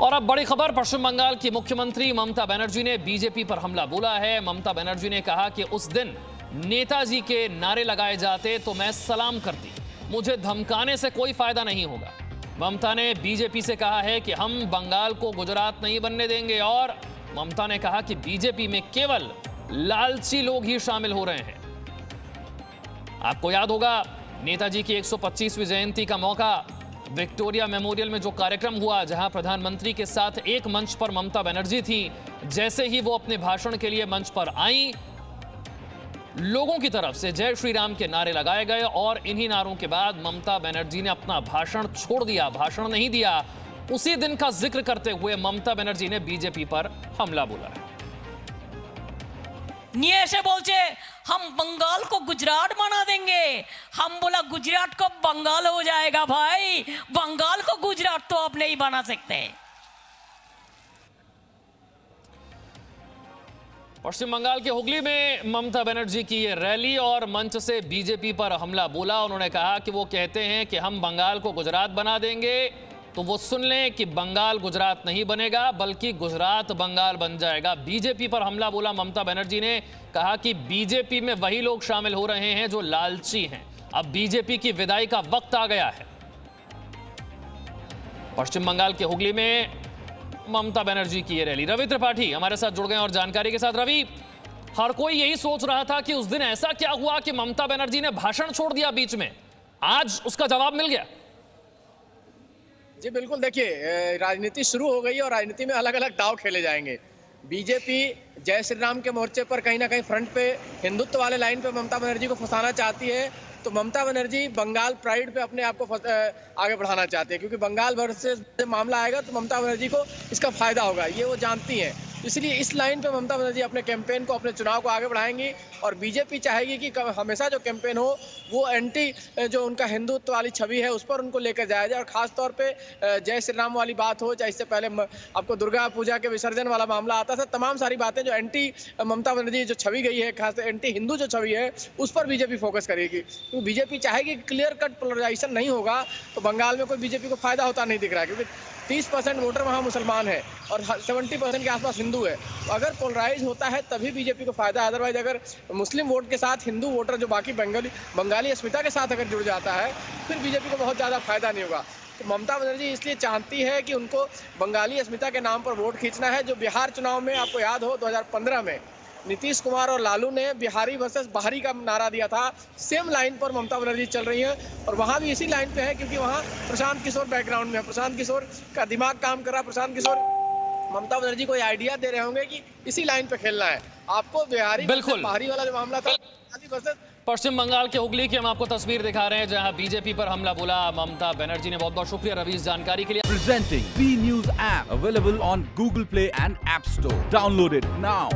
और अब बड़ी खबर, पश्चिम बंगाल की मुख्यमंत्री ममता बनर्जी ने बीजेपी पर हमला बोला है। ममता बनर्जी ने कहा कि उस दिन नेताजी के नारे लगाए जाते तो मैं सलाम करती, मुझे धमकाने से कोई फायदा नहीं होगा। ममता ने बीजेपी से कहा है कि हम बंगाल को गुजरात नहीं बनने देंगे और ममता ने कहा कि बीजेपी में केवल लालची लोग ही शामिल हो रहे हैं। आपको याद होगा नेताजी की 125वीं जयंती का मौका विक्टोरिया मेमोरियल में जो कार्यक्रम हुआ, जहां प्रधानमंत्री के साथ एक मंच पर ममता बनर्जी थी। जैसे ही वो अपने भाषण के लिए मंच पर आई, लोगों की तरफ से जय श्री राम के नारे लगाए गए और इन्हीं नारों के बाद ममता बनर्जी ने अपना भाषण छोड़ दिया, भाषण नहीं दिया। उसी दिन का जिक्र करते हुए ममता बनर्जी ने बीजेपी पर हमला बोला है। নিয়ে এসে বলছে हम बंगाल को गुजरात बना देंगे। हम बोला गुजरात को बंगाल हो जाएगा भाई, बंगाल को गुजरात तो आप नहीं बना सकते। पश्चिम बंगाल के हुगली में ममता बनर्जी की ये रैली और मंच से बीजेपी पर हमला बोला। उन्होंने कहा कि वो कहते हैं कि हम बंगाल को गुजरात बना देंगे, तो वो सुन लें कि बंगाल गुजरात नहीं बनेगा बल्कि गुजरात बंगाल बन जाएगा। बीजेपी पर हमला बोला ममता बनर्जी ने, कहा कि बीजेपी में वही लोग शामिल हो रहे हैं जो लालची हैं। अब बीजेपी की विदाई का वक्त आ गया है। पश्चिम बंगाल के हुगली में ममता बनर्जी की ये रैली। रवि त्रिपाठी हमारे साथ जुड़ गए और जानकारी के साथ। रवि, हर कोई यही सोच रहा था कि उस दिन ऐसा क्या हुआ कि ममता बनर्जी ने भाषण छोड़ दिया बीच में, आज उसका जवाब मिल गया। जी बिल्कुल, देखिए राजनीति शुरू हो गई और राजनीति में अलग अलग दाव खेले जाएंगे। बीजेपी जय श्री राम के मोर्चे पर कहीं ना कहीं फ्रंट पे हिंदुत्व वाले लाइन पे ममता बनर्जी को फंसाना चाहती है, तो ममता बनर्जी बंगाल प्राइड पे अपने आप को आगे बढ़ाना चाहते हैं, क्योंकि बंगाल वर्सेस मामला आएगा तो ममता बनर्जी को इसका फायदा होगा, ये वो जानती हैं। इसलिए इस लाइन पे ममता बनर्जी अपने कैंपेन को, अपने चुनाव को आगे बढ़ाएंगी और बीजेपी चाहेगी कि हमेशा जो कैंपेन हो वो एंटी जो उनका हिंदुत्व वाली छवि है उस पर उनको लेकर जाया जाए। और खास तौर पे जय श्री राम वाली बात हो, चाहे इससे पहले आपको दुर्गा पूजा के विसर्जन वाला मामला आता था, तमाम सारी बातें जो एंटी ममता बनर्जी जो छवि गई है, खास एंटी हिंदू जो छवि है, उस पर बीजेपी फोकस करेगी। क्योंकि बीजेपी चाहेगी कि क्लियर कट पोलराइजेशन नहीं होगा तो बंगाल में कोई बीजेपी को फायदा होता नहीं दिख रहा है, क्योंकि 30% वोटर वहाँ मुसलमान है और 70% के आसपास हिंदू है। तो अगर पोलराइज होता है तभी बीजेपी को फायदा है, अदरवाइज अगर मुस्लिम वोट के साथ हिंदू वोटर जो बाकी बंगाली अस्मिता के साथ अगर जुड़ जाता है फिर बीजेपी को बहुत ज़्यादा फायदा नहीं होगा। तो ममता बनर्जी इसलिए चाहती है कि उनको बंगाली अस्मिता के नाम पर वोट खींचना है। जो बिहार चुनाव में आपको याद हो 2015 में नीतीश कुमार और लालू ने बिहारी वर्सेस बाहरी का नारा दिया था, सेम लाइन पर ममता बनर्जी चल रही है और वहाँ भी इसी लाइन पे है, क्योंकि वहाँ प्रशांत किशोर बैकग्राउंड में है, प्रशांत किशोर का दिमाग काम कर रहा है। प्रशांत किशोर ममता बनर्जी को आइडिया दे रहे होंगे कि इसी लाइन पे खेलना है। आपको बिहारी बिल्कुल बाहरी वाला जो मामला था, पश्चिम बंगाल के हुगली की हम आपको तस्वीर दिखा रहे हैं जहां बीजेपी पर हमला बोला ममता बनर्जी ने। बहुत बहुत शुक्रिया रवि इस जानकारी के लिए। Presenting B News app available on Google Play and App Store. Download it now.